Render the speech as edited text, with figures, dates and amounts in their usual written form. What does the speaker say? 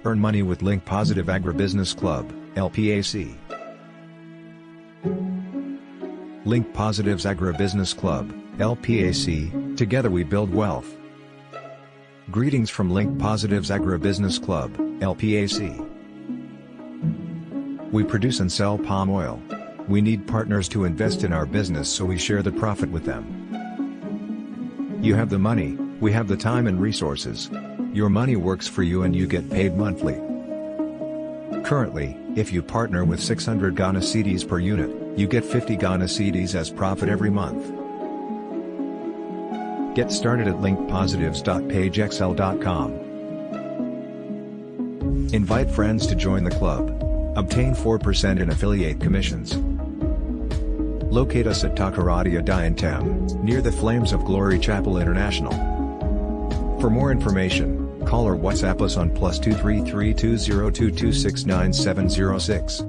Earn money with Link Positive Agribusiness Club, LPAC. Link Positive's Agribusiness Club, LPAC, together we build wealth. Greetings from Link Positive's Agribusiness Club, LPAC. We produce and sell palm oil. We need partners to invest in our business, so we share the profit with them. You have the money, we have the time and resources. Your money works for you and you get paid monthly. Currently, if you partner with 600 Ghana cedis per unit, you get 50 Ghana cedis as profit every month. Get started at linkpositives.pagexl.com. Invite friends to join the club. Obtain 4% in affiliate commissions. Locate us at Takoradi, Adientem, near the Flames of Glory Chapel International. For more information, call or WhatsApp us on +233 2022 269706.